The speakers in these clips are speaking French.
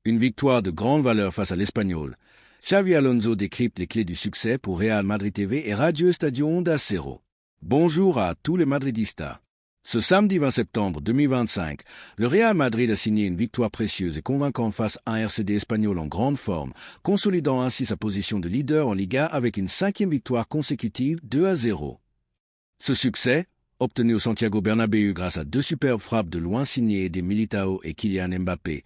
Une victoire de grande valeur face à l'Espagnol. Xavi Alonso décrypte les clés du succès pour Real Madrid TV et Radio Estadio Onda Cero. Bonjour à tous les Madridistas. Ce samedi 20 septembre 2025, le Real Madrid a signé une victoire précieuse et convaincante face à un RCD espagnol en grande forme, consolidant ainsi sa position de leader en Liga avec une 5e victoire consécutive 2-0. Ce succès, obtenu au Santiago Bernabéu grâce à 2 superbes frappes de loin signées des Militao et Kylian Mbappé,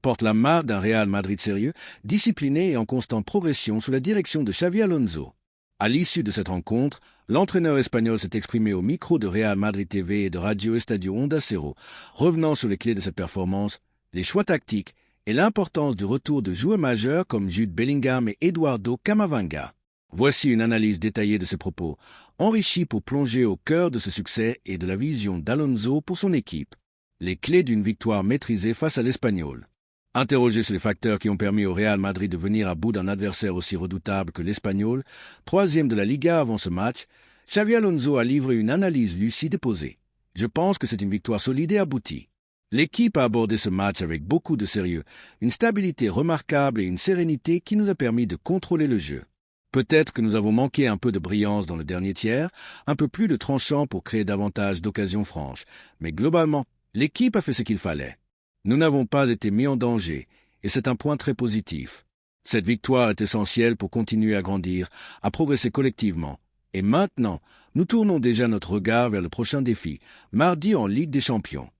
porte la marque d'un Real Madrid sérieux, discipliné et en constante progression sous la direction de Xavi Alonso. À l'issue de cette rencontre, l'entraîneur espagnol s'est exprimé au micro de Real Madrid TV et de Radio Estadio Onda Cero, revenant sur les clés de cette performance, les choix tactiques et l'importance du retour de joueurs majeurs comme Jude Bellingham et Eduardo Camavinga. Voici une analyse détaillée de ses propos, enrichie pour plonger au cœur de ce succès et de la vision d'Alonso pour son équipe. Les clés d'une victoire maîtrisée face à l'Espagnol. Interrogé sur les facteurs qui ont permis au Real Madrid de venir à bout d'un adversaire aussi redoutable que l'Espagnol, 3e de la Liga avant ce match, Xavi Alonso a livré une analyse lucide et posée. Je pense que c'est une victoire solide et aboutie. L'équipe a abordé ce match avec beaucoup de sérieux, une stabilité remarquable et une sérénité qui nous a permis de contrôler le jeu. Peut-être que nous avons manqué un peu de brillance dans le dernier tiers, un peu plus de tranchant pour créer davantage d'occasions franches, mais globalement, l'équipe a fait ce qu'il fallait. Nous n'avons pas été mis en danger, et c'est un point très positif. Cette victoire est essentielle pour continuer à grandir, à progresser collectivement. Et maintenant, nous tournons déjà notre regard vers le prochain défi, mardi en Ligue des Champions.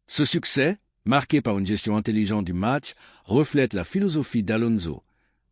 Ce succès, marqué par une gestion intelligente du match, reflète la philosophie d'Alonso.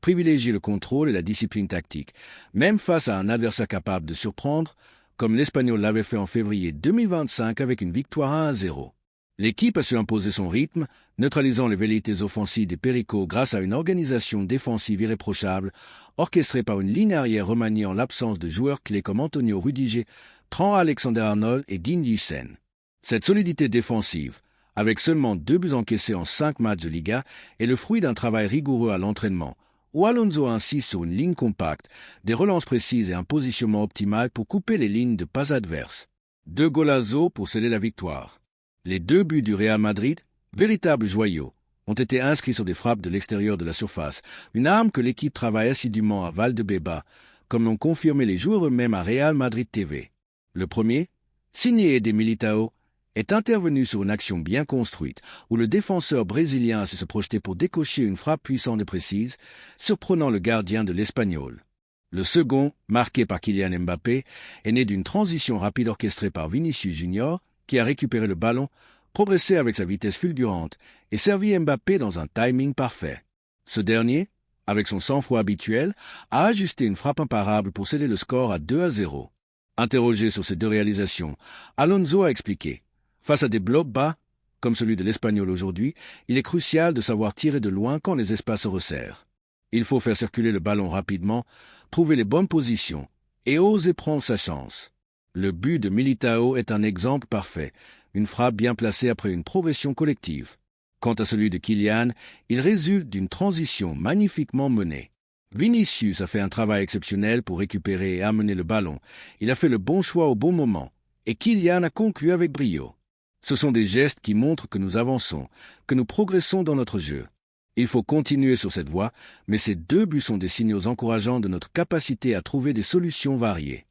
Privilégier le contrôle et la discipline tactique, même face à un adversaire capable de surprendre, comme l'Espagnol l'avait fait en février 2025 avec une victoire 1-0. L'équipe a su imposer son rythme, neutralisant les velléités offensives des Pericos grâce à une organisation défensive irréprochable, orchestrée par une ligne arrière remaniée en l'absence de joueurs clés comme Antonio Rudiger, Trent Alexander-Arnold et Dean Huijsen. Cette solidité défensive, avec seulement 2 buts encaissés en 5 matchs de Liga, est le fruit d'un travail rigoureux à l'entraînement, où Alonso insiste sur une ligne compacte, des relances précises et un positionnement optimal pour couper les lignes de passe adverses. 2 golazos pour sceller la victoire. Les 2 buts du Real Madrid, véritables joyaux, ont été inscrits sur des frappes de l'extérieur de la surface, une arme que l'équipe travaille assidûment à Valdebeba, comme l'ont confirmé les joueurs eux-mêmes à Real Madrid TV. Le premier, signé des Militao, est intervenu sur une action bien construite, où le défenseur brésilien a su se projeter pour décocher une frappe puissante et précise, surprenant le gardien de l'Espagnol. Le second, marqué par Kylian Mbappé, est né d'une transition rapide orchestrée par Vinicius Junior, qui a récupéré le ballon, progressé avec sa vitesse fulgurante et servi Mbappé dans un timing parfait. Ce dernier, avec son sang-froid habituel, a ajusté une frappe imparable pour sceller le score à 2-0. Interrogé sur ces 2 réalisations, Alonso a expliqué « Face à des blocs bas, comme celui de l'Espagnol aujourd'hui, il est crucial de savoir tirer de loin quand les espaces se resserrent. Il faut faire circuler le ballon rapidement, trouver les bonnes positions et oser prendre sa chance. » Le but de Militao est un exemple parfait, une frappe bien placée après une progression collective. Quant à celui de Kylian, il résulte d'une transition magnifiquement menée. Vinicius a fait un travail exceptionnel pour récupérer et amener le ballon. Il a fait le bon choix au bon moment, et Kylian a conclu avec brio. Ce sont des gestes qui montrent que nous avançons, que nous progressons dans notre jeu. Il faut continuer sur cette voie, mais ces 2 buts sont des signaux encourageants de notre capacité à trouver des solutions variées.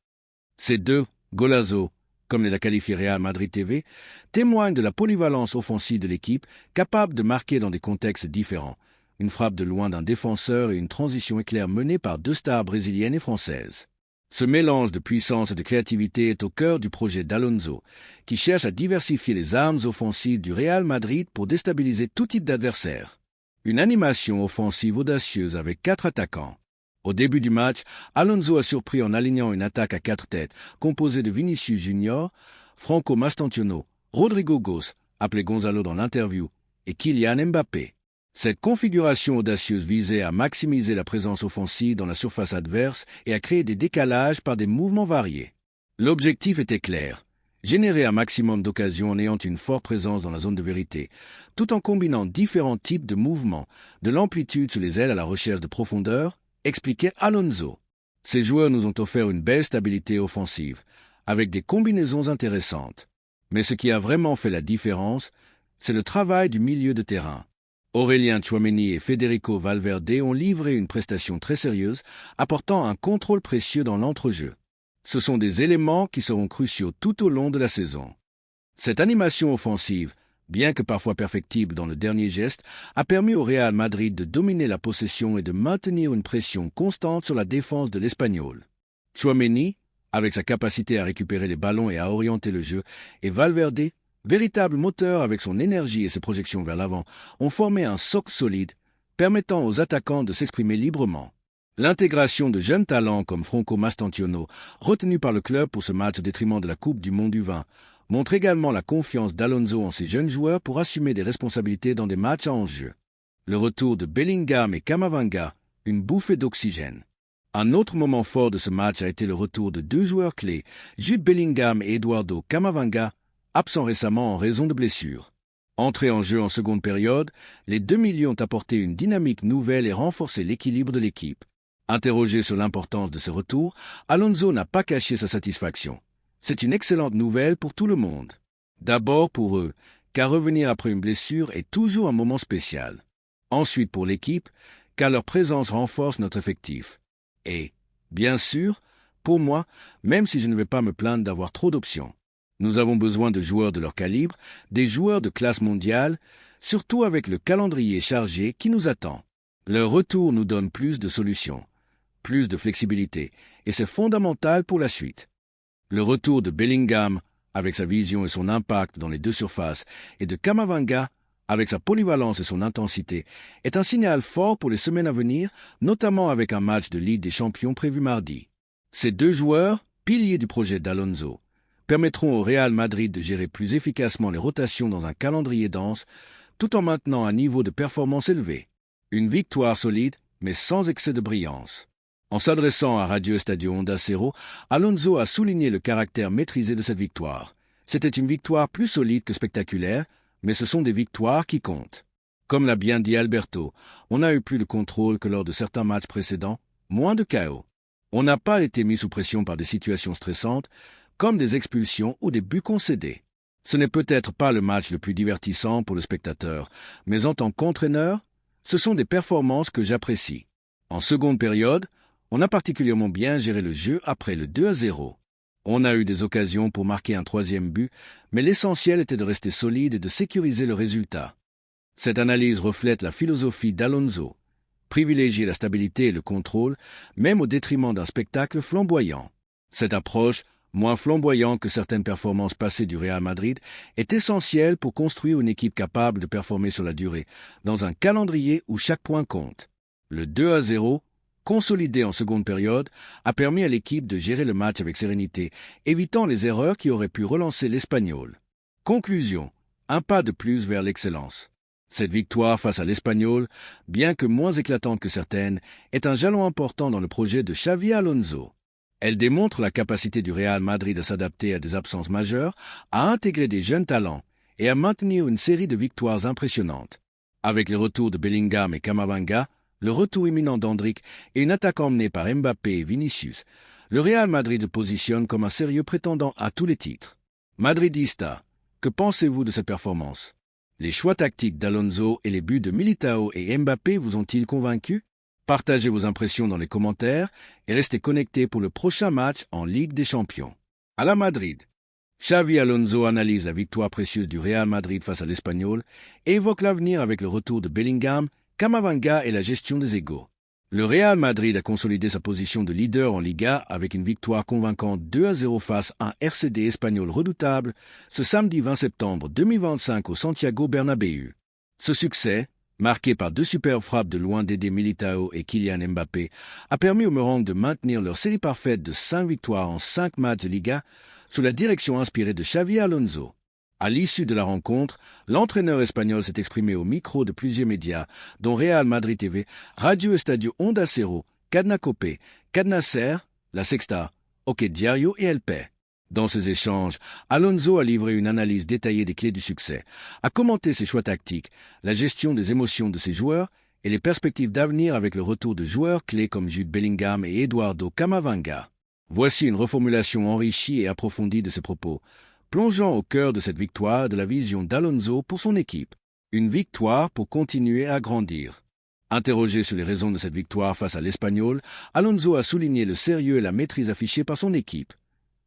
Ces 2 golazos, comme l'a qualifié Real Madrid TV, témoignent de la polyvalence offensive de l'équipe, capable de marquer dans des contextes différents. Une frappe de loin d'un défenseur et une transition éclair menée par 2 stars brésiliennes et françaises. Ce mélange de puissance et de créativité est au cœur du projet d'Alonso, qui cherche à diversifier les armes offensives du Real Madrid pour déstabiliser tout type d'adversaire. Une animation offensive audacieuse avec 4 attaquants. Au début du match, Alonso a surpris en alignant une attaque à 4 têtes, composée de Vinicius Junior, Franco Mastantuono, Rodrigo Goes, appelé Gonzalo dans l'interview, et Kylian Mbappé. Cette configuration audacieuse visait à maximiser la présence offensive dans la surface adverse et à créer des décalages par des mouvements variés. L'objectif était clair, générer un maximum d'occasions en ayant une forte présence dans la zone de vérité, tout en combinant différents types de mouvements, de l'amplitude sur les ailes à la recherche de profondeur, expliquait Alonso. Ces joueurs nous ont offert une belle stabilité offensive, avec des combinaisons intéressantes. Mais ce qui a vraiment fait la différence, c'est le travail du milieu de terrain. Aurélien Tchouaméni et Federico Valverde ont livré une prestation très sérieuse, apportant un contrôle précieux dans l'entrejeu. Ce sont des éléments qui seront cruciaux tout au long de la saison. Cette animation offensive, bien que parfois perfectible dans le dernier geste, a permis au Real Madrid de dominer la possession et de maintenir une pression constante sur la défense de l'Espagnol. Tchouaméni, avec sa capacité à récupérer les ballons et à orienter le jeu, et Valverde, véritable moteur avec son énergie et ses projections vers l'avant, ont formé un socle solide, permettant aux attaquants de s'exprimer librement. L'intégration de jeunes talents comme Franco Mastantuono, retenu par le club pour ce match au détriment de la Coupe du Monde du Vin, montre également la confiance d'Alonso en ses jeunes joueurs pour assumer des responsabilités dans des matchs à enjeu. Le retour de Bellingham et Camavinga, une bouffée d'oxygène. Un autre moment fort de ce match a été le retour de deux joueurs clés, Jude Bellingham et Eduardo Camavinga, absents récemment en raison de blessures. Entrés en jeu en seconde période, les deux milieux ont apporté une dynamique nouvelle et renforcé l'équilibre de l'équipe. Interrogé sur l'importance de ce retour, Alonso n'a pas caché sa satisfaction. C'est une excellente nouvelle pour tout le monde. D'abord pour eux, car revenir après une blessure est toujours un moment spécial. Ensuite pour l'équipe, car leur présence renforce notre effectif. Et, bien sûr, pour moi, même si je ne vais pas me plaindre d'avoir trop d'options. Nous avons besoin de joueurs de leur calibre, des joueurs de classe mondiale, surtout avec le calendrier chargé qui nous attend. Leur retour nous donne plus de solutions, plus de flexibilité, et c'est fondamental pour la suite. Le retour de Bellingham, avec sa vision et son impact dans les deux surfaces, et de Camavinga, avec sa polyvalence et son intensité, est un signal fort pour les semaines à venir, notamment avec un match de Ligue des Champions prévu mardi. Ces deux joueurs, piliers du projet d'Alonso, permettront au Real Madrid de gérer plus efficacement les rotations dans un calendrier dense, tout en maintenant un niveau de performance élevé. Une victoire solide, mais sans excès de brillance. En s'adressant à Radio Estadio Onda Cero, Alonso a souligné le caractère maîtrisé de cette victoire. C'était une victoire plus solide que spectaculaire, mais ce sont des victoires qui comptent. Comme l'a bien dit Alberto, on a eu plus de contrôle que lors de certains matchs précédents, moins de chaos. On n'a pas été mis sous pression par des situations stressantes, comme des expulsions ou des buts concédés. Ce n'est peut-être pas le match le plus divertissant pour le spectateur, mais en tant qu'entraîneur, ce sont des performances que j'apprécie. En seconde période, on a particulièrement bien géré le jeu après le 2-0. On a eu des occasions pour marquer un troisième but, mais l'essentiel était de rester solide et de sécuriser le résultat. Cette analyse reflète la philosophie d'Alonso, privilégier la stabilité et le contrôle, même au détriment d'un spectacle flamboyant. Cette approche, moins flamboyante que certaines performances passées du Real Madrid, est essentielle pour construire une équipe capable de performer sur la durée, dans un calendrier où chaque point compte. Le 2-0, consolidé en seconde période, a permis à l'équipe de gérer le match avec sérénité, évitant les erreurs qui auraient pu relancer l'Espagnol. Conclusion, un pas de plus vers l'excellence. Cette victoire face à l'Espagnol, bien que moins éclatante que certaines, est un jalon important dans le projet de Xavi Alonso. Elle démontre la capacité du Real Madrid à s'adapter à des absences majeures, à intégrer des jeunes talents et à maintenir une série de victoires impressionnantes. Avec les retours de Bellingham et Camavinga, le retour imminent d'Endrick et une attaque emmenée par Mbappé et Vinicius, le Real Madrid se positionne comme un sérieux prétendant à tous les titres. Madridista, que pensez-vous de cette performance? Les choix tactiques d'Alonso et les buts de Militao et Mbappé vous ont-ils convaincu? Partagez vos impressions dans les commentaires et restez connectés pour le prochain match en Ligue des Champions. À la Madrid, Xavi Alonso analyse la victoire précieuse du Real Madrid face à l'Espagnol et évoque l'avenir avec le retour de Bellingham, Camavinga et la gestion des égos. Le Real Madrid a consolidé sa position de leader en Liga avec une victoire convaincante 2-0 face à un RCD espagnol redoutable ce samedi 20 septembre 2025 au Santiago Bernabéu. Ce succès, marqué par deux superbes frappes de loin d'Eder Militao et Kylian Mbappé, a permis aux Merengues de maintenir leur série parfaite de 5 victoires en 5 matchs de Liga sous la direction inspirée de Xavi Alonso. À l'issue de la rencontre, l'entraîneur espagnol s'est exprimé au micro de plusieurs médias, dont Real Madrid TV, Radio Estadio Onda Cero, Cadena Cope, Cadena Ser, La Sexta, OK Diario et El P. Dans ces échanges, Alonso a livré une analyse détaillée des clés du succès, a commenté ses choix tactiques, la gestion des émotions de ses joueurs et les perspectives d'avenir avec le retour de joueurs clés comme Jude Bellingham et Eduardo Camavinga. Voici une reformulation enrichie et approfondie de ses propos, plongeant au cœur de cette victoire de la vision d'Alonso pour son équipe. Une victoire pour continuer à grandir. Interrogé sur les raisons de cette victoire face à l'Espagnol, Alonso a souligné le sérieux et la maîtrise affichés par son équipe.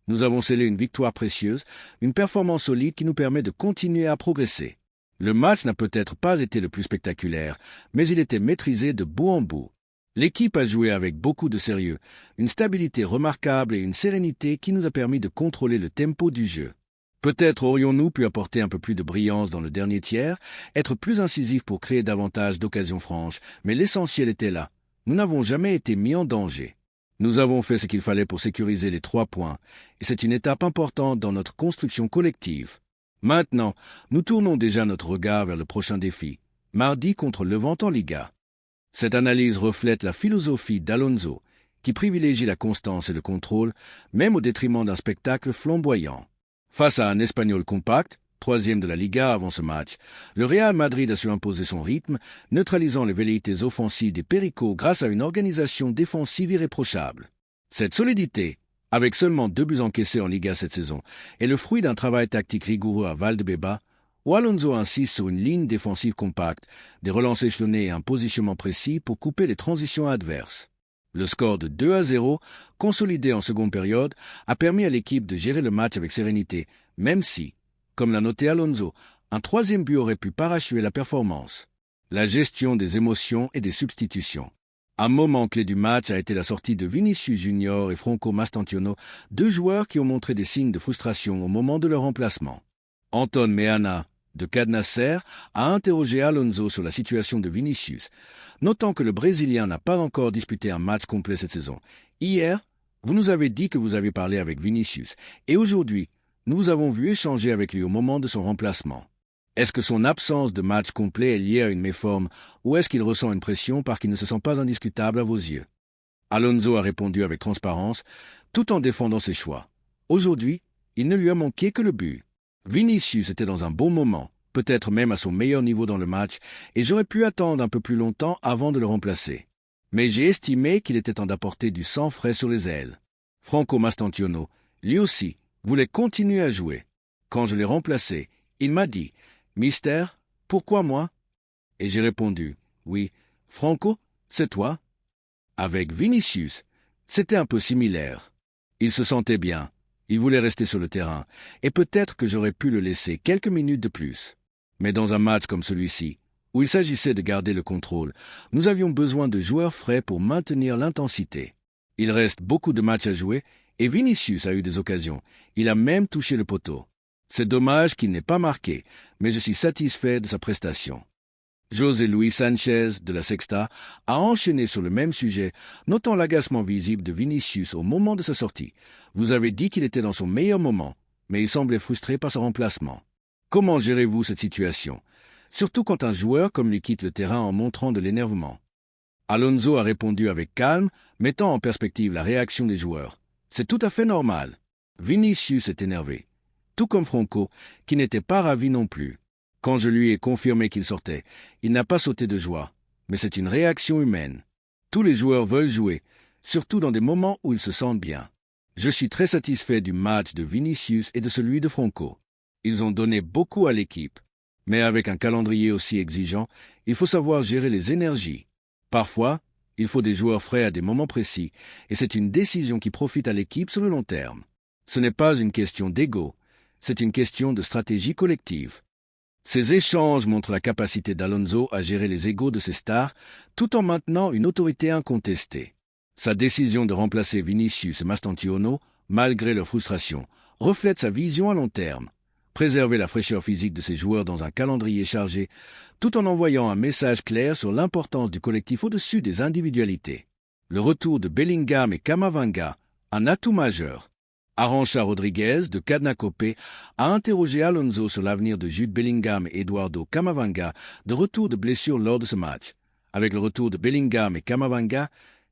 Nous avons scellé une victoire précieuse, une performance solide qui nous permet de continuer à progresser. Le match n'a peut-être pas été le plus spectaculaire, mais il était maîtrisé de bout en bout. L'équipe a joué avec beaucoup de sérieux, une stabilité remarquable et une sérénité qui nous a permis de contrôler le tempo du jeu. Peut-être aurions-nous pu apporter un peu plus de brillance dans le dernier tiers, être plus incisifs pour créer davantage d'occasions franches, mais l'essentiel était là. Nous n'avons jamais été mis en danger. Nous avons fait ce qu'il fallait pour sécuriser les 3 points, et c'est une étape importante dans notre construction collective. Maintenant, nous tournons déjà notre regard vers le prochain défi, mardi contre Levante en Liga. Cette analyse reflète la philosophie d'Alonso, qui privilégie la constance et le contrôle, même au détriment d'un spectacle flamboyant. Face à un Espagnol compact, 3e de la Liga avant ce match, le Real Madrid a su imposer son rythme, neutralisant les velléités offensives des Pericos grâce à une organisation défensive irréprochable. Cette solidité, avec seulement 2 buts encaissés en Liga cette saison, est le fruit d'un travail tactique rigoureux à Valdebeba, où Alonso insiste sur une ligne défensive compacte, des relances échelonnées et un positionnement précis pour couper les transitions adverses. Le score de 2-0, consolidé en seconde période, a permis à l'équipe de gérer le match avec sérénité, même si, comme l'a noté Alonso, un 3e but aurait pu parachever la performance. La gestion des émotions et des substitutions. Un moment clé du match a été la sortie de Vinicius Junior et Franco Mastantuono, 2 joueurs qui ont montré des signes de frustration au moment de leur remplacement. Anton Meana, de Cadel Nasser, a interrogé Alonso sur la situation de Vinicius, notant que le Brésilien n'a pas encore disputé un match complet cette saison. Hier, vous nous avez dit que vous avez parlé avec Vinicius, et aujourd'hui, nous vous avons vu échanger avec lui au moment de son remplacement. Est-ce que son absence de match complet est liée à une méforme, ou est-ce qu'il ressent une pression parce qu'il ne se sent pas indiscutable à vos yeux? Alonso a répondu avec transparence, tout en défendant ses choix. Aujourd'hui, il ne lui a manqué que le but. Vinicius était dans un bon moment, peut-être même à son meilleur niveau dans le match, et j'aurais pu attendre un peu plus longtemps avant de le remplacer. Mais j'ai estimé qu'il était temps d'apporter du sang frais sur les ailes. Franco Mastantuono, lui aussi, voulait continuer à jouer. Quand je l'ai remplacé, il m'a dit « Mister, pourquoi moi ?» Et j'ai répondu « Oui, Franco, c'est toi ?» Avec Vinicius, c'était un peu similaire. Il se sentait bien. Il voulait rester sur le terrain, et peut-être que j'aurais pu le laisser quelques minutes de plus. Mais dans un match comme celui-ci, où il s'agissait de garder le contrôle, nous avions besoin de joueurs frais pour maintenir l'intensité. Il reste beaucoup de matchs à jouer, et Vinicius a eu des occasions. Il a même touché le poteau. C'est dommage qu'il n'ait pas marqué, mais je suis satisfait de sa prestation. José Luis Sanchez, de la Sexta, a enchaîné sur le même sujet, notant l'agacement visible de Vinicius au moment de sa sortie. Vous avez dit qu'il était dans son meilleur moment, mais il semblait frustré par son remplacement. Comment gérez-vous cette situation, surtout quand un joueur comme lui quitte le terrain en montrant de l'énervement? Alonso a répondu avec calme, mettant en perspective la réaction des joueurs. C'est tout à fait normal. Vinicius est énervé, tout comme Franco, qui n'était pas ravi non plus. Quand je lui ai confirmé qu'il sortait, il n'a pas sauté de joie, mais c'est une réaction humaine. Tous les joueurs veulent jouer, surtout dans des moments où ils se sentent bien. Je suis très satisfait du match de Vinicius et de celui de Franco. Ils ont donné beaucoup à l'équipe, mais avec un calendrier aussi exigeant, il faut savoir gérer les énergies. Parfois, il faut des joueurs frais à des moments précis, et c'est une décision qui profite à l'équipe sur le long terme. Ce n'est pas une question d'ego, c'est une question de stratégie collective. Ces échanges montrent la capacité d'Alonso à gérer les égos de ses stars tout en maintenant une autorité incontestée. Sa décision de remplacer Vinicius et Mastantuono, malgré leur frustration, reflète sa vision à long terme. Préserver la fraîcheur physique de ses joueurs dans un calendrier chargé, tout en envoyant un message clair sur l'importance du collectif au-dessus des individualités. Le retour de Bellingham et Camavinga, un atout majeur. Arantxa Rodriguez, de Cadel a interrogé Alonso sur l'avenir de Jude Bellingham et Eduardo Camavinga, de retour de blessure lors de ce match. Avec le retour de Bellingham et Camavinga,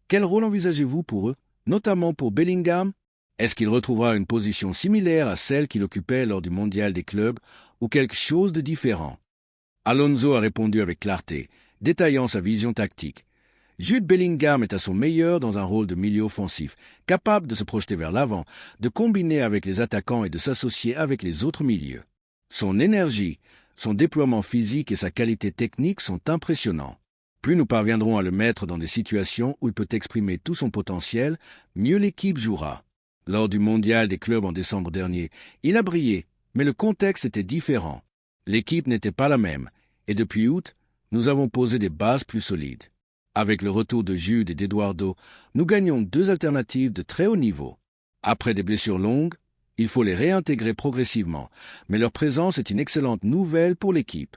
quel rôle envisagez-vous pour eux, notamment pour Bellingham? Est-ce qu'il retrouvera une position similaire à celle qu'il occupait lors du mondial des clubs, ou quelque chose de différent? Alonso a répondu avec clarté, détaillant sa vision tactique. Jude Bellingham est à son meilleur dans un rôle de milieu offensif, capable de se projeter vers l'avant, de combiner avec les attaquants et de s'associer avec les autres milieux. Son énergie, Son déploiement physique et sa qualité technique sont impressionnants. Plus nous parviendrons à le mettre dans des situations où il peut exprimer tout son potentiel, mieux l'équipe jouera. Lors du mondial des clubs en décembre dernier, il a brillé, mais le contexte était différent. L'équipe n'était pas la même, et depuis août, nous avons posé des bases plus solides. Avec le retour de Jude et d'Eduardo, nous gagnons 2 alternatives de très haut niveau. Après des blessures longues, il faut les réintégrer progressivement, mais leur présence est une excellente nouvelle pour l'équipe.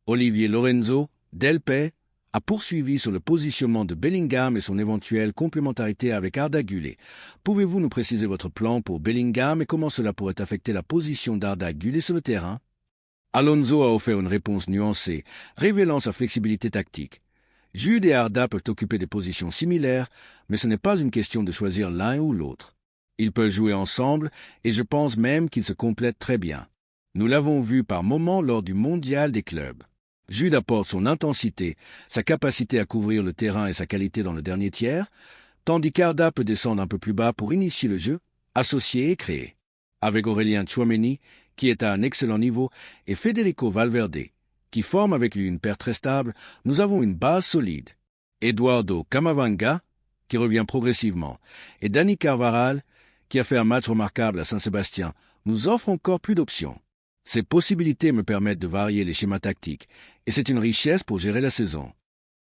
Olivier Lorenzo, Delpech, a poursuivi sur le positionnement de Bellingham et son éventuelle complémentarité avec Arda Güler. Pouvez-vous nous préciser votre plan pour Bellingham et comment cela pourrait affecter la position d'Arda Güler sur le terrain? Alonso a offert une réponse nuancée, révélant sa flexibilité tactique. Jude et Arda peuvent occuper des positions similaires, mais ce n'est pas une question de choisir l'un ou l'autre. Ils peuvent jouer ensemble et je pense même qu'ils se complètent très bien. Nous l'avons vu par moments lors du mondial des clubs. Jude apporte son intensité, sa capacité à couvrir le terrain et sa qualité dans le dernier tiers, tandis qu'Arda peut descendre un peu plus bas pour initier le jeu, associer et créer. Avec Aurélien Tchouaméni, qui est à un excellent niveau, et Federico Valverde, qui forme avec lui une paire très stable, nous avons une base solide. Eduardo Camavinga, qui revient progressivement, et Dani Carvajal, qui a fait un match remarquable à Saint-Sébastien, nous offrent encore plus d'options. Ces possibilités me permettent de varier les schémas tactiques, et c'est une richesse pour gérer la saison.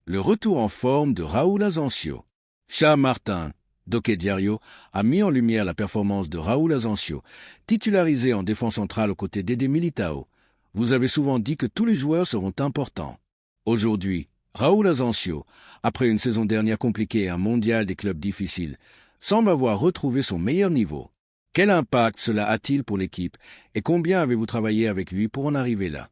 Le retour en forme de Raúl Asensio. Charles Martin, Doké Diario, a mis en lumière la performance de Raúl Asensio, titularisé en défense centrale aux côtés d'Eder Militao. Vous avez souvent dit que tous les joueurs seront importants. Aujourd'hui, Raúl Asensio, après une saison dernière compliquée et un mondial des clubs difficiles, semble avoir retrouvé son meilleur niveau. Quel impact cela a-t-il pour l'équipe et combien avez-vous travaillé avec lui pour en arriver là?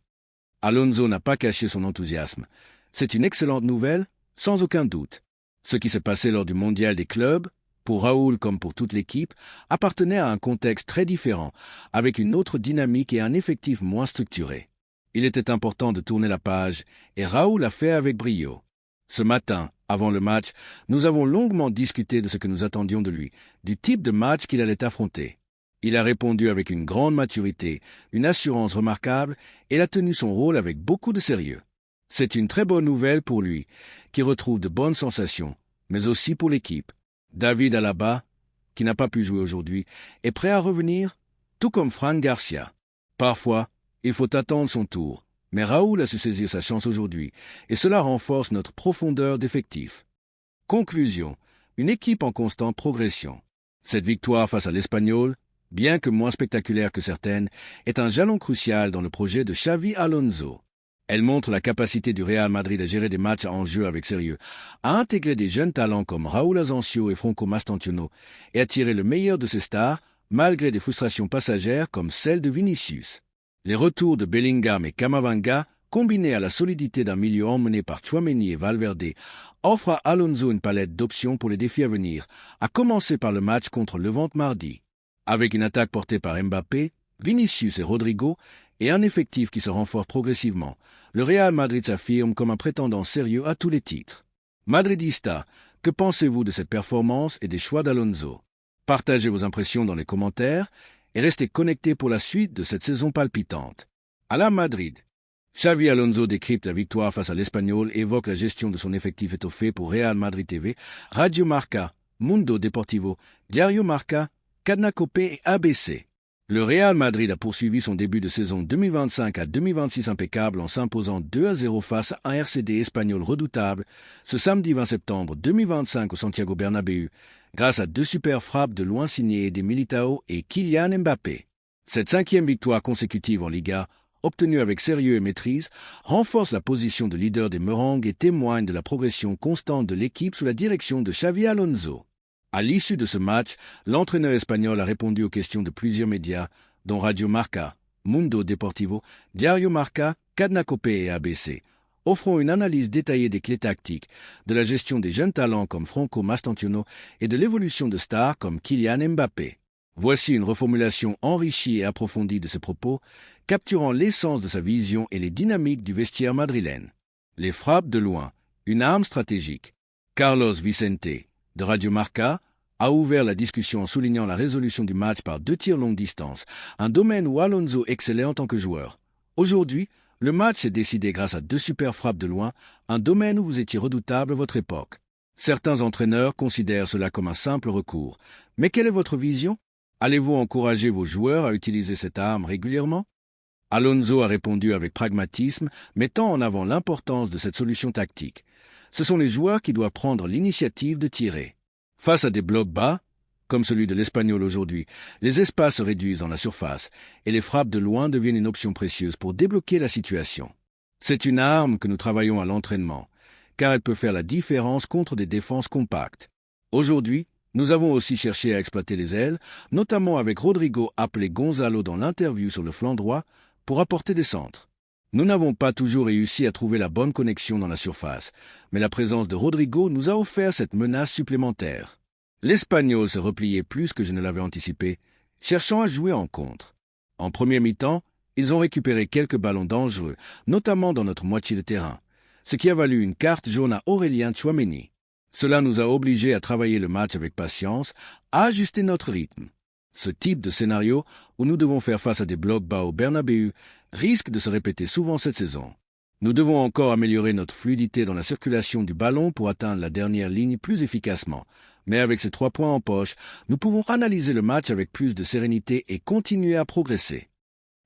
Alonso n'a pas caché son enthousiasme. C'est une excellente nouvelle, sans aucun doute. Ce qui s'est passé lors du mondial des clubs, pour Raúl comme pour toute l'équipe, appartenait à un contexte très différent, avec une autre dynamique et un effectif moins structuré. Il était important de tourner la page et Raúl l'a fait avec brio. Ce matin, avant le match, nous avons longuement discuté de ce que nous attendions de lui, du type de match qu'il allait affronter. Il a répondu avec une grande maturité, une assurance remarquable et a tenu son rôle avec beaucoup de sérieux. C'est une très bonne nouvelle pour lui, qui retrouve de bonnes sensations, mais aussi pour l'équipe. David Alaba, qui n'a pas pu jouer aujourd'hui, est prêt à revenir, tout comme Fran Garcia. Parfois, il faut attendre son tour. Mais Raúl a su saisir sa chance aujourd'hui, et cela renforce notre profondeur d'effectif. Conclusion, une équipe en constante progression. Cette victoire face à l'Espagnol, bien que moins spectaculaire que certaines, est un jalon crucial dans le projet de Xavi Alonso. Elle montre la capacité du Real Madrid à gérer des matchs en jeu avec sérieux, à intégrer des jeunes talents comme Raúl Asensio et Franco Mastantuono, et à tirer le meilleur de ses stars, malgré des frustrations passagères comme celle de Vinicius. Les retours de Bellingham et Camavinga, combinés à la solidité d'un milieu emmené par Tchouaméni et Valverde, offrent à Alonso une palette d'options pour les défis à venir, à commencer par le match contre Levante mardi. Avec une attaque portée par Mbappé, Vinicius et Rodrigo, et un effectif qui se renforce progressivement, le Real Madrid s'affirme comme un prétendant sérieux à tous les titres. Madridista, que pensez-vous de cette performance et des choix d'Alonso? Partagez vos impressions dans les commentaires, et restez connectés pour la suite de cette saison palpitante. À la Madrid. Xavi Alonso décrypte la victoire face à l'Espagnol et évoque la gestion de son effectif étoffé pour Real Madrid TV, Radio Marca, Mundo Deportivo, Diario Marca, Cadena Cope et ABC. Le Real Madrid a poursuivi son début de saison 2025 à 2026 impeccable en s'imposant 2-0 face à un RCD espagnol redoutable ce samedi 20 septembre 2025 au Santiago Bernabéu, grâce à 2 super frappes de loin signées des Militao et Kylian Mbappé. Cette 5e victoire consécutive en Liga, obtenue avec sérieux et maîtrise, renforce la position de leader des Merengues et témoigne de la progression constante de l'équipe sous la direction de Xavi Alonso. À l'issue de ce match, l'entraîneur espagnol a répondu aux questions de plusieurs médias, dont Radio Marca, Mundo Deportivo, Diario Marca, Cadena Cope et ABC, offrant une analyse détaillée des clés tactiques, de la gestion des jeunes talents comme Franco Mastantuono et de l'évolution de stars comme Kylian Mbappé. Voici une reformulation enrichie et approfondie de ses propos, capturant l'essence de sa vision et les dynamiques du vestiaire madrilène. Les frappes de loin, une arme stratégique. Carlos Vicente, de Radio Marca, a ouvert la discussion en soulignant la résolution du match par 2 tirs longue distance, un domaine où Alonso excellait en tant que joueur. Aujourd'hui, Le match s'est décidé grâce à 2 super frappes de loin, un domaine où vous étiez redoutable à votre époque. Certains entraîneurs considèrent cela comme un simple recours. Mais quelle est votre vision? Allez-vous encourager vos joueurs à utiliser cette arme régulièrement? Alonso a répondu avec pragmatisme, mettant en avant l'importance de cette solution tactique. Ce sont les joueurs qui doivent prendre l'initiative de tirer. Face à des blocs bas, comme celui de l'Espagnol aujourd'hui, les espaces se réduisent dans la surface et les frappes de loin deviennent une option précieuse pour débloquer la situation. C'est une arme que nous travaillons à l'entraînement, car elle peut faire la différence contre des défenses compactes. Aujourd'hui, nous avons aussi cherché à exploiter les ailes, notamment avec Rodrigo appelé Gonzalo dans l'interview sur le flanc droit, pour apporter des centres. Nous n'avons pas toujours réussi à trouver la bonne connexion dans la surface, mais la présence de Rodrigo nous a offert cette menace supplémentaire. L'Espagnol s'est replié plus que je ne l'avais anticipé, cherchant à jouer en contre. En premier mi-temps, ils ont récupéré quelques ballons dangereux, notamment dans notre moitié de terrain, ce qui a valu une carte jaune à Aurélien Tchouaméni. Cela nous a obligés à travailler le match avec patience, à ajuster notre rythme. Ce type de scénario, où nous devons faire face à des blocs bas au Bernabéu, risque de se répéter souvent cette saison. Nous devons encore améliorer notre fluidité dans la circulation du ballon pour atteindre la dernière ligne plus efficacement. Mais avec ces 3 points en poche, nous pouvons analyser le match avec plus de sérénité et continuer à progresser.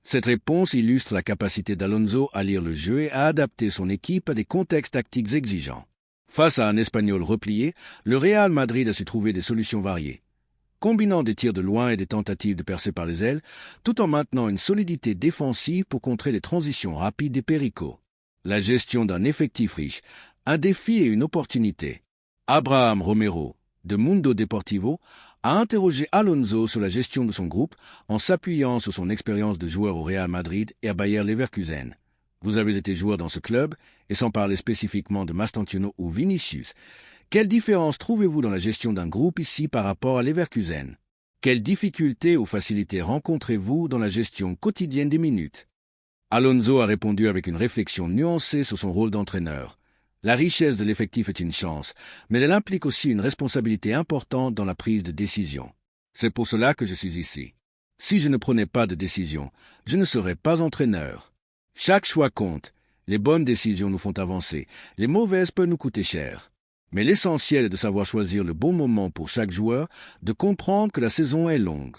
Cette réponse illustre la capacité d'Alonso à lire le jeu et à adapter son équipe à des contextes tactiques exigeants. Face à un Espagnol replié, le Real Madrid a su trouver des solutions variées, combinant des tirs de loin et des tentatives de percer par les ailes, tout en maintenant une solidité défensive pour contrer les transitions rapides des Pericos. La gestion d'un effectif riche, un défi et une opportunité. Abraham Romero, de Mundo Deportivo, a interrogé Alonso sur la gestion de son groupe en s'appuyant sur son expérience de joueur au Real Madrid et à Bayer Leverkusen. Vous avez été joueur dans ce club, et sans parler spécifiquement de Mastantuono ou Vinicius. Quelle différence trouvez-vous dans la gestion d'un groupe ici par rapport à Leverkusen? Quelles difficultés ou facilités rencontrez-vous dans la gestion quotidienne des minutes? Alonso a répondu avec une réflexion nuancée sur son rôle d'entraîneur. La richesse de l'effectif est une chance, mais elle implique aussi une responsabilité importante dans la prise de décision. C'est pour cela que je suis ici. Si je ne prenais pas de décision, je ne serais pas entraîneur. Chaque choix compte. Les bonnes décisions nous font avancer, les mauvaises peuvent nous coûter cher. Mais l'essentiel est de savoir choisir le bon moment pour chaque joueur, de comprendre que la saison est longue.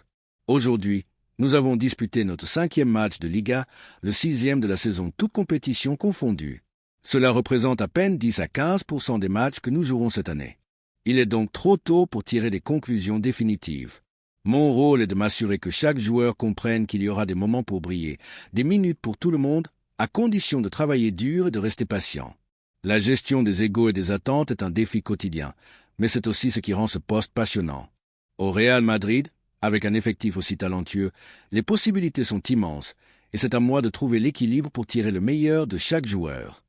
Aujourd'hui, nous avons disputé notre 5e match de Liga, le 6e de la saison, toutes compétitions confondues. Cela représente à peine 10 à 15% des matchs que nous jouerons cette année. Il est donc trop tôt pour tirer des conclusions définitives. Mon rôle est de m'assurer que chaque joueur comprenne qu'il y aura des moments pour briller, des minutes pour tout le monde, à condition de travailler dur et de rester patient. La gestion des égos et des attentes est un défi quotidien, mais c'est aussi ce qui rend ce poste passionnant. Au Real Madrid, avec un effectif aussi talentueux, les possibilités sont immenses, et c'est à moi de trouver l'équilibre pour tirer le meilleur de chaque joueur.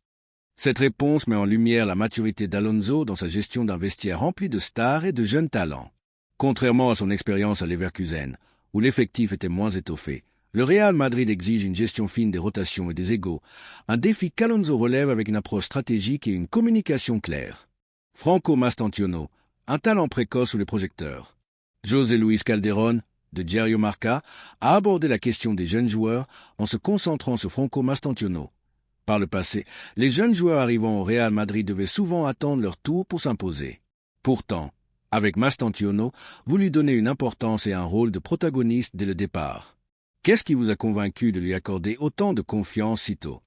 Cette réponse met en lumière la maturité d'Alonso dans sa gestion d'un vestiaire rempli de stars et de jeunes talents. Contrairement à son expérience à Leverkusen, où l'effectif était moins étoffé, le Real Madrid exige une gestion fine des rotations et des égos, un défi qu'Alonso relève avec une approche stratégique et une communication claire. Franco Mastantuono, un talent précoce sous les projecteurs. José Luis Calderón, de Diario Marca, a abordé la question des jeunes joueurs en se concentrant sur Franco Mastantuono. Par le passé, les jeunes joueurs arrivant au Real Madrid devaient souvent attendre leur tour pour s'imposer. Pourtant, avec Mastantuono, vous lui donnez une importance et un rôle de protagoniste dès le départ. Qu'est-ce qui vous a convaincu de lui accorder autant de confiance si tôt?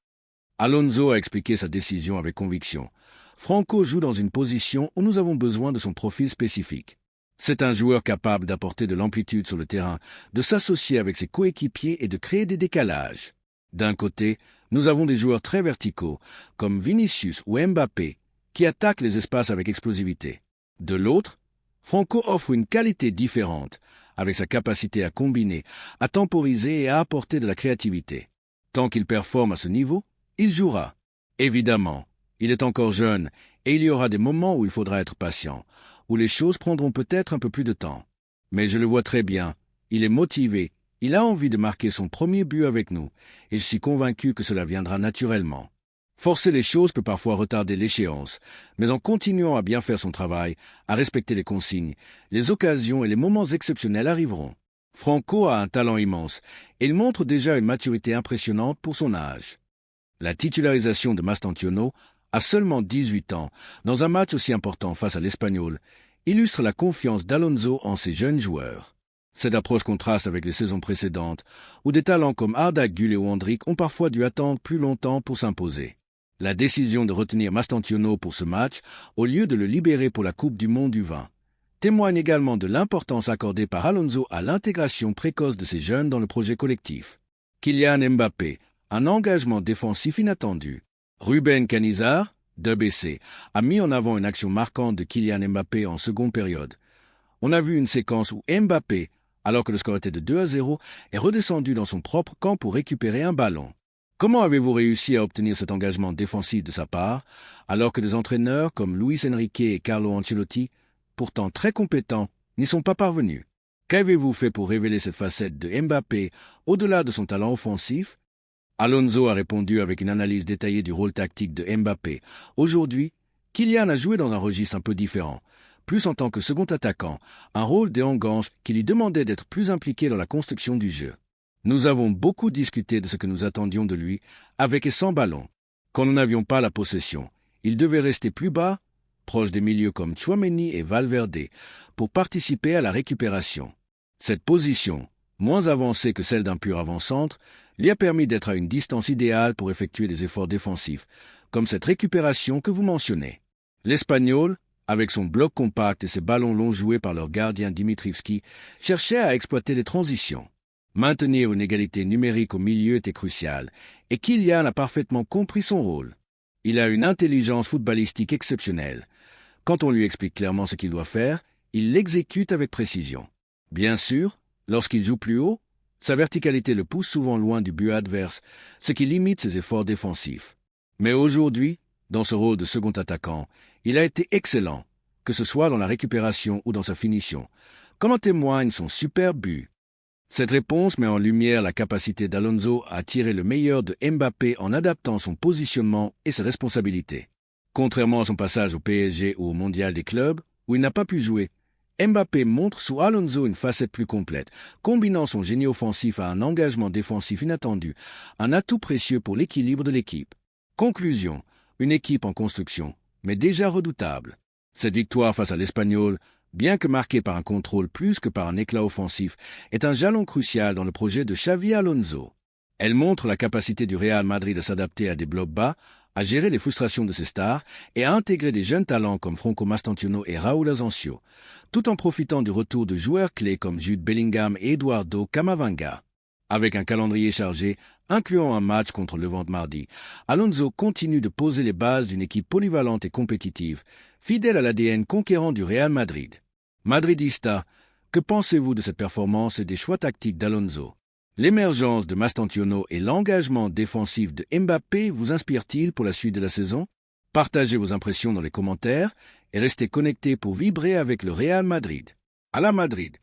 Alonso a expliqué sa décision avec conviction. Franco joue dans une position où nous avons besoin de son profil spécifique. C'est un joueur capable d'apporter de l'amplitude sur le terrain, de s'associer avec ses coéquipiers et de créer des décalages. D'un côté, nous avons des joueurs très verticaux, comme Vinicius ou Mbappé, qui attaquent les espaces avec explosivité. De l'autre, Franco offre une qualité différente, avec sa capacité à combiner, à temporiser et à apporter de la créativité. Tant qu'il performe à ce niveau, il jouera. Évidemment, il est encore jeune et il y aura des moments où il faudra être patient, où les choses prendront peut-être un peu plus de temps. Mais je le vois très bien, il est motivé, il a envie de marquer son premier but avec nous, et je suis convaincu que cela viendra naturellement. Forcer les choses peut parfois retarder l'échéance, mais en continuant à bien faire son travail, à respecter les consignes, les occasions et les moments exceptionnels arriveront. Franco a un talent immense, et il montre déjà une maturité impressionnante pour son âge. La titularisation de Mastantuono, à seulement 18 ans, dans un match aussi important face à l'Espagnol, illustre la confiance d'Alonso en ses jeunes joueurs. Cette approche contraste avec les saisons précédentes, où des talents comme Arda Güler ou Endrick ont parfois dû attendre plus longtemps pour s'imposer. La décision de retenir Mastantuono pour ce match, au lieu de le libérer pour la Coupe du Monde du vin, témoigne également de l'importance accordée par Alonso à l'intégration précoce de ces jeunes dans le projet collectif. Kylian Mbappé, un engagement défensif inattendu. Ruben Canizar, de BC, a mis en avant une action marquante de Kylian Mbappé en seconde période. On a vu une séquence où Mbappé, alors que le score était de 2-0, est redescendu dans son propre camp pour récupérer un ballon. Comment avez-vous réussi à obtenir cet engagement défensif de sa part, alors que des entraîneurs comme Luis Enrique et Carlo Ancelotti, pourtant très compétents, n'y sont pas parvenus? Qu'avez-vous fait pour révéler cette facette de Mbappé au-delà de son talent offensif? Alonso a répondu avec une analyse détaillée du rôle tactique de Mbappé. Aujourd'hui, Kylian a joué dans un registre un peu différent, plus en tant que second attaquant, un rôle déhangange qui lui demandait d'être plus impliqué dans la construction du jeu. Nous avons beaucoup discuté de ce que nous attendions de lui, avec et sans ballon. Quand nous n'avions pas la possession, il devait rester plus bas, proche des milieux comme Tchouaméni et Valverde, pour participer à la récupération. Cette position, moins avancée que celle d'un pur avant-centre, lui a permis d'être à une distance idéale pour effectuer des efforts défensifs, comme cette récupération que vous mentionnez. L'Espagnol, avec son bloc compact et ses ballons longs joués par leur gardien Dimitrivski, cherchait à exploiter les transitions. Maintenir une égalité numérique au milieu était crucial, et Kylian a parfaitement compris son rôle. Il a une intelligence footballistique exceptionnelle. Quand on lui explique clairement ce qu'il doit faire, il l'exécute avec précision. Bien sûr, lorsqu'il joue plus haut, sa verticalité le pousse souvent loin du but adverse, ce qui limite ses efforts défensifs. Mais aujourd'hui, dans ce rôle de second attaquant, il a été excellent, que ce soit dans la récupération ou dans sa finition, comme en témoigne son superbe but. Cette réponse met en lumière la capacité d'Alonso à tirer le meilleur de Mbappé en adaptant son positionnement et ses responsabilités. Contrairement à son passage au PSG ou au Mondial des clubs, où il n'a pas pu jouer, Mbappé montre sous Alonso une facette plus complète, combinant son génie offensif à un engagement défensif inattendu, un atout précieux pour l'équilibre de l'équipe. Conclusion, une équipe en construction, mais déjà redoutable. Cette victoire face à l'Espagnol, bien que marquée par un contrôle plus que par un éclat offensif, est un jalon crucial dans le projet de Xavi Alonso. Elle montre la capacité du Real Madrid à s'adapter à des blocs bas, à gérer les frustrations de ses stars et à intégrer des jeunes talents comme Franco Mastantuono et Raúl Asensio, tout en profitant du retour de joueurs clés comme Jude Bellingham et Eduardo Camavinga. Avec un calendrier chargé, incluant un match contre le Levante mardi, Alonso continue de poser les bases d'une équipe polyvalente et compétitive, fidèle à l'ADN conquérant du Real Madrid. Madridista, que pensez-vous de cette performance et des choix tactiques d'Alonso? L'émergence de Mastantuono et l'engagement défensif de Mbappé vous inspirent-ils pour la suite de la saison? Partagez vos impressions dans les commentaires et restez connectés pour vibrer avec le Real Madrid. À la Madrid!